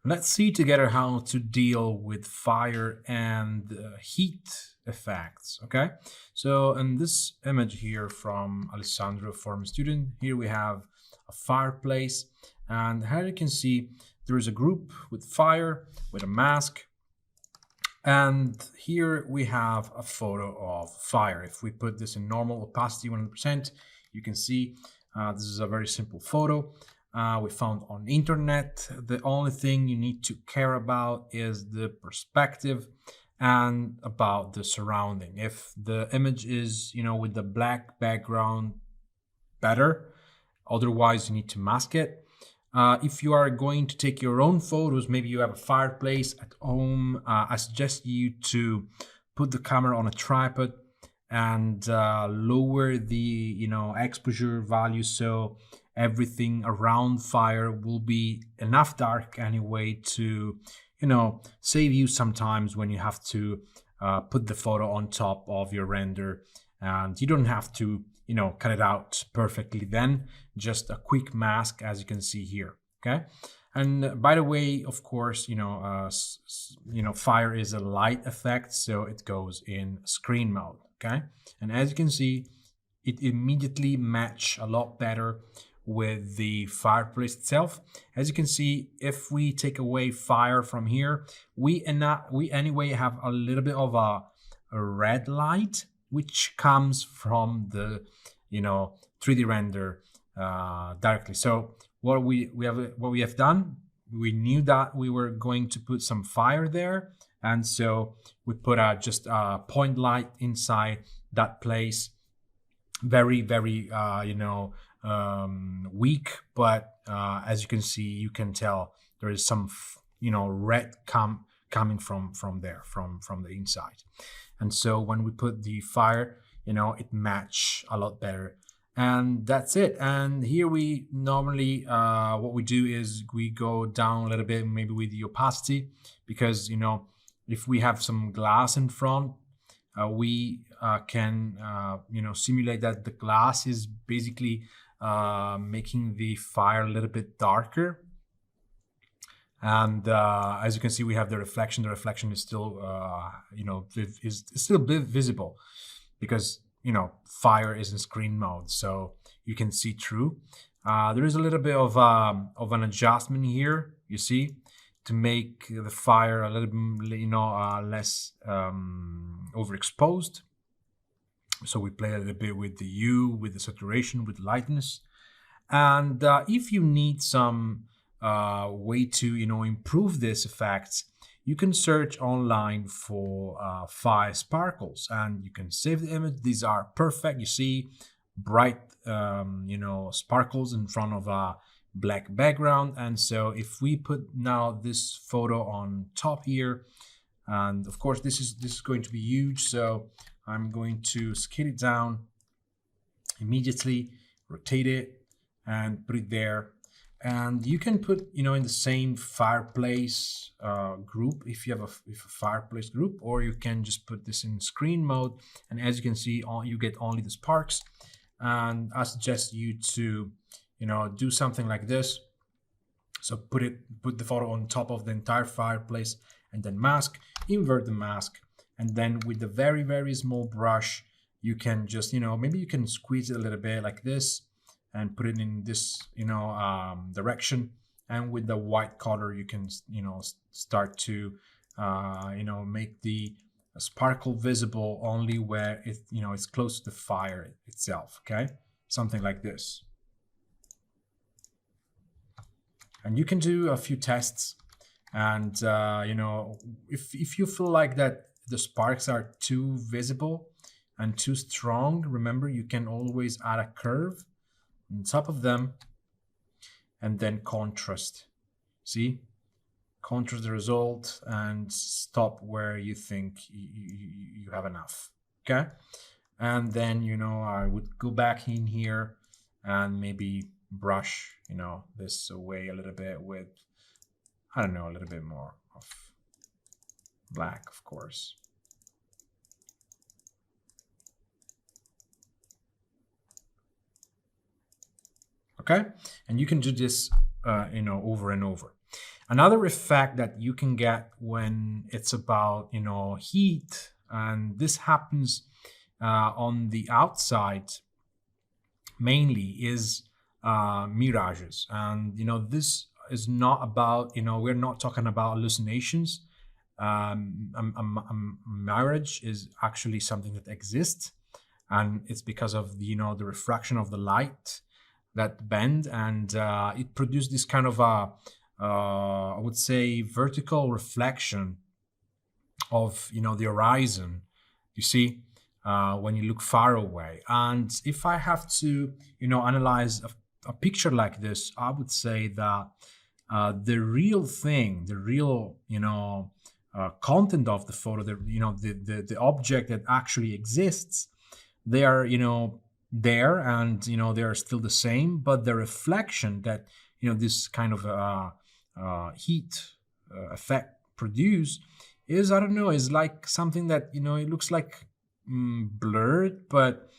Let's see together how to deal with fire and heat effects. Okay, so in this image here from Alessandro, former student, here we have a fireplace, and here you can see there is a group with fire with a mask, and here we have a photo of fire. If we put this in normal opacity 100%, you can see this is a very simple photo we found on the internet. The only thing you need to care about is the perspective and about the surrounding. If the image is, with the black background, better. Otherwise, you need to mask it. If you are going to take your own photos, maybe you have a fireplace at home, I suggest you to put the camera on a tripod and lower the exposure value, so everything around fire will be enough dark anyway to save you sometimes when you have to put the photo on top of your render, and you don't have to cut it out perfectly then, just a quick mask as you can see here. Okay, and by the way, of course, fire is a light effect, so it goes in screen mode. Okay, and as you can see, it immediately match a lot better with the fireplace itself. As you can see, if we take away fire from here, we anyway have a little bit of a red light which comes from the 3D render directly. So what we have done, we knew that we were going to put some fire there, and so we put just a point light inside that place. Very weak, but as you can see, you can tell there is some red coming from there, from the inside. And so when we put the fire, it match a lot better, and that's it. And here we normally what we do is we go down a little bit, maybe with the opacity, because if we have some glass in front, we can simulate that the glass is basically making the fire a little bit darker. And as you can see, we have the reflection. The reflection is still is still visible, because fire is in screen mode, so you can see through. There is a little bit of an adjustment here, you see, to make the fire a little less overexposed. So we play a little bit with the hue, with the saturation, with lightness. And if you need some way to improve this effect, you can search online for fire sparkles, and you can save the image. These are perfect. You see bright sparkles in front of a black background. And so if we put now this photo on top here, and of course this is going to be huge, so I'm going to scale it down immediately, rotate it, and put it there. And you can put in the same fireplace group if you have a fireplace group, or you can just put this in screen mode, and as you can see, you get only the sparks. And I suggest you to do something like this. So put the photo on top of the entire fireplace, and then mask, invert the mask, and then with the very small brush, you can just maybe you can squeeze it a little bit like this, and put it in this direction. And with the white color, you can start to make the sparkle visible only where it's close to the fire itself. Okay, something like this. And you can do a few tests, and if you feel like that the sparks are too visible and too strong, remember, you can always add a curve on top of them, and then contrast. See, contrast the result and stop where you think you have enough. Okay, and then I would go back in here and maybe brush this away a little bit with, I don't know, a little bit more of black, of course. Okay, and you can do this over and over. Another effect that you can get when it's about, heat, and this happens on the outside mainly, is mirages. And this is not about, we're not talking about hallucinations. Mirage is actually something that exists, and it's because of the refraction of the light that bend, and it produced this kind of a, I would say, vertical reflection of the horizon. You see, when you look far away. And if I have to analyze a picture like this, I would say that the real thing, the real content of the photo, the object that actually exists, they are there, and they are still the same, but the reflection that this kind of heat effect produce is, I don't know, is like something that it looks like blurred, but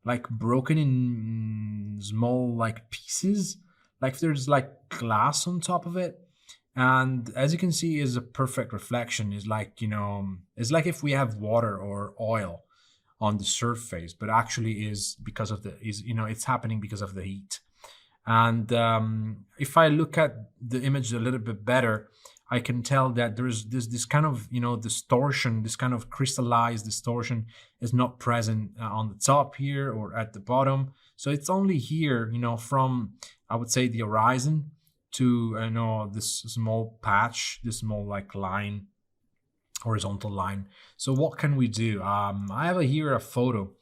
like broken in small like pieces, like there's like glass on top of it. And as you can see, is a perfect reflection. Is like it's like if we have water or oil on the surface, but actually is because of the is it's happening because of the heat. And if I look at the image a little bit better, I can tell that there's this kind of distortion, this kind of crystallized distortion is not present on the top here or at the bottom. So it's only here, from, I would say, the horizon to this small patch, this small like line, horizontal line. So what can we do? I have here a photo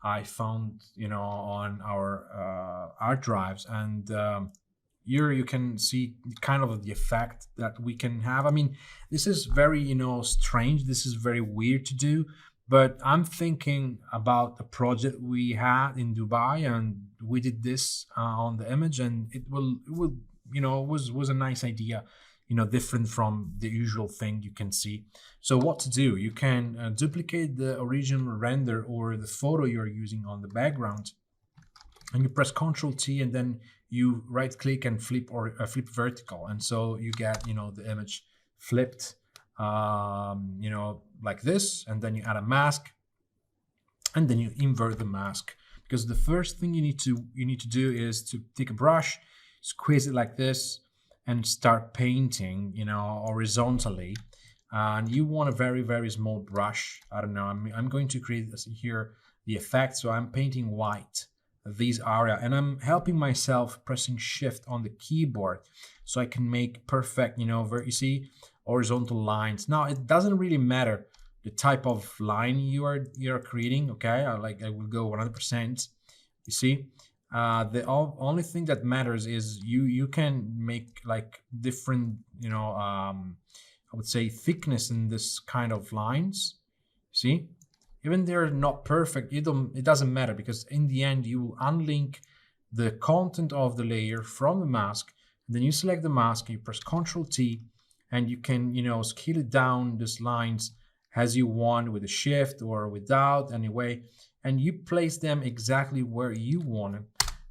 I found on our art drives, and here you can see kind of the effect that we can have. I mean, this is very strange, this is very weird to do, but I'm thinking about a project we had in Dubai, and we did this on the image, and it will was a nice idea, different from the usual thing you can see. So what to do? You can duplicate the original render or the photo you're using on the background, and you press Ctrl T, and then you right click and flip, or flip vertical, and so you get the image flipped like this, and then you add a mask, and then you invert the mask, because the first thing you need to do is to take a brush, squeeze it like this, and start painting horizontally. And you want a very, very small brush. I don't know, I'm going to create this here the effect, so I'm painting white this area, and I'm helping myself pressing shift on the keyboard so I can make perfect you see, horizontal lines. Now it doesn't really matter the type of line you're creating. Okay, I will go 100%. You see, the only thing that matters is you can make like different I would say thickness in this kind of lines. See, even they're not perfect, it doesn't matter, because in the end you will unlink the content of the layer from the mask, and then you select the mask, you press Ctrl T, and you can scale it down these lines as you want, with a shift or without, anyway, and you place them exactly where you want it,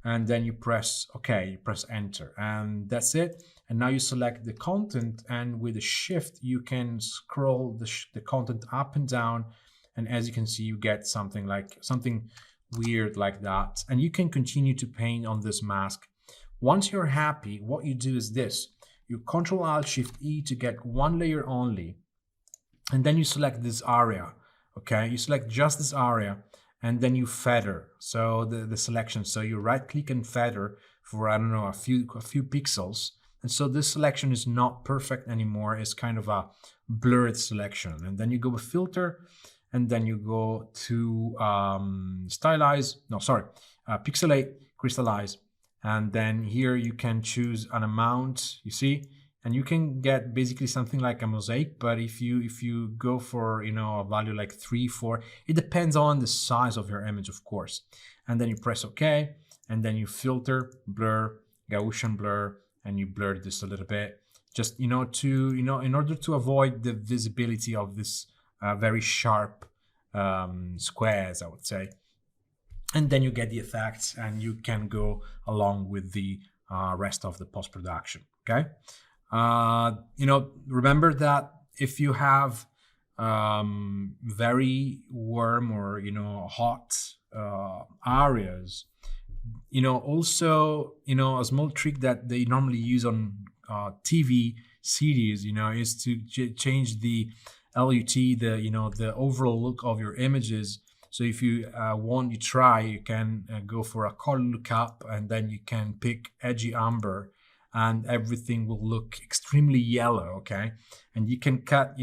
and then you press OK, you press enter, and that's it. And now you select the content, and with a shift you can scroll the content up and down, and as you can see, you get something weird like that. And you can continue to paint on this mask. Once you're happy, what you do is this: you Ctrl Alt Shift E to get one layer only, and then you select this area. Okay, you select just this area, and then you feather. So the selection. So you right click and feather for, I don't know, a few pixels. And so this selection is not perfect anymore. It's kind of a blurred selection. And then you go with filter, and then you go to pixelate, crystallize, and then here you can choose an amount, you see, and you can get basically something like a mosaic. But if you go for a value like 3, 4, it depends on the size of your image, of course. And then you press OK, and then you filter, blur, Gaussian blur, and you blur this a little bit, just in order to avoid the visibility of this very sharp squares, I would say. And then you get the effects, and you can go along with the rest of the post-production. Okay, Remember that if you have very warm or hot areas, also a small trick that they normally use on TV series, is to change the LUT, the overall look of your images. So if you want, you try, you can go for a color lookup, and then you can pick edgy amber, and everything will look extremely yellow. Okay, and you can cut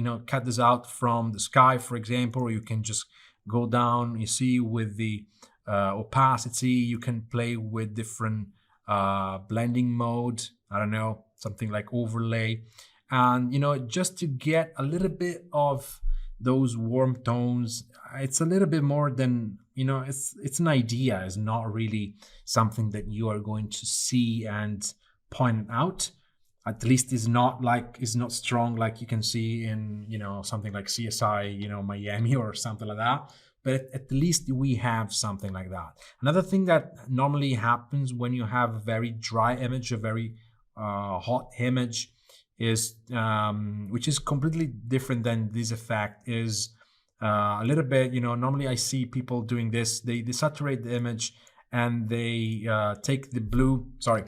this out from the sky, for example, or you can just go down. You see, with the opacity, you can play with different blending mode. I don't know, something like overlay, and just to get a little bit of those warm tones. It's a little bit more than, it's an idea. It's not really something that you are going to see and point out. At least it's not strong like you can see in something like CSI, Miami, or something like that. But at least we have something like that. Another thing that normally happens when you have a very dry image, a very hot image, is which is completely different than this effect, is a little bit, normally I see people doing this. They saturate the image, and they take the blue, sorry,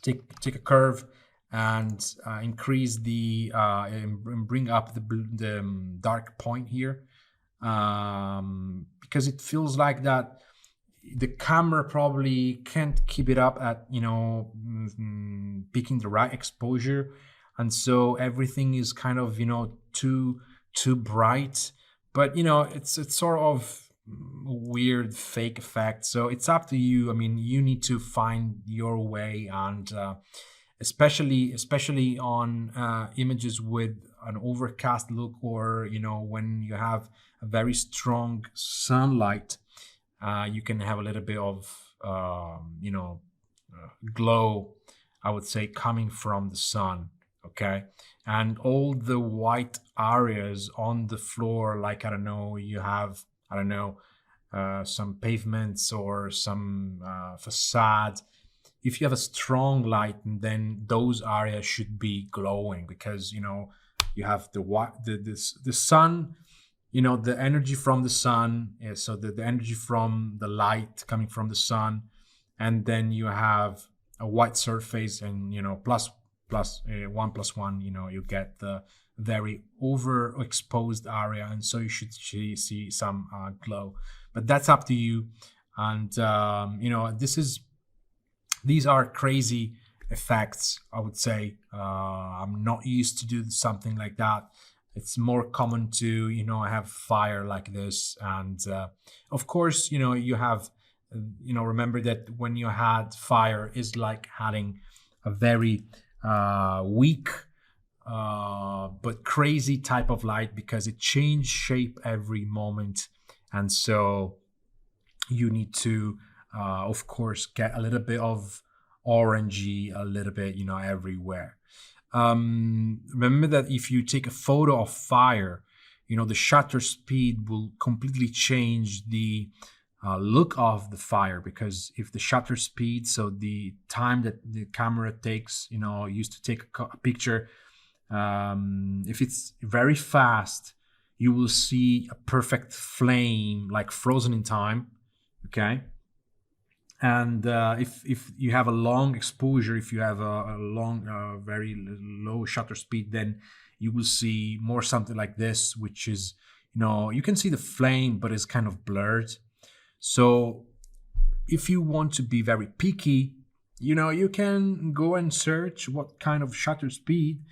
take a curve, and increase the and bring up the dark point here, because it feels like that the camera probably can't keep it up at picking the right exposure, and so everything is kind of too bright. But it's sort of weird fake effect. So it's up to you. I mean, you need to find your way, and especially on images with an overcast look, or when you have a very strong sunlight, you can have a little bit of glow, I would say, coming from the sun. Okay, and all the white areas on the floor, like, I don't know, you have, I don't know, some pavements or some facade. If you have a strong light, then those areas should be glowing, because you have the sun, the energy from the sun, so the energy from the light coming from the sun, and then you have a white surface, and plus 1 plus 1, you get the very overexposed area, and so you should see some glow. But that's up to you. And these are crazy effects, I would say. I'm not used to do something like that. It's more common to have fire like this. And of course, you have, remember that when you had fire, is like having a very weak but crazy type of light, because it changes shape every moment. And so you need to of course get a little bit of orangey, a little bit everywhere. Remember that if you take a photo of fire, the shutter speed will completely change the look of the fire, because if the shutter speed, so the time that the camera takes, used to take a picture, if it's very fast, you will see a perfect flame, like frozen in time. Okay. And if you have a long exposure, if you have a long, very low shutter speed, then you will see more something like this, which is, you can see the flame, but it's kind of blurred. So if you want to be very picky, you can go and search what kind of shutter speed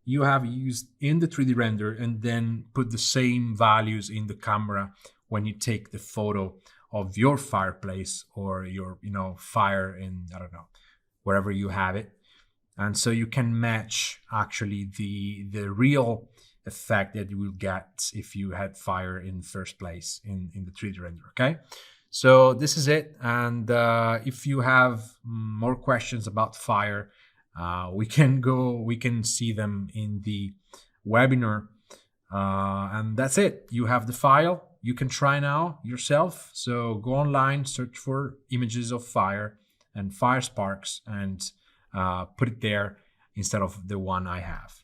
you have used in the 3D render, and then put the same values in the camera when you take the photo of your fireplace, or your fire in, I don't know, wherever you have it. And so you can match actually the real effect that you will get if you had fire in the first place in the 3D render. Okay, so this is it. And if you have more questions about fire, we can see them in the webinar. And that's it. You have the file. You can try now yourself. So go online, search for images of fire and fire sparks, and put it there. instead of the one I have.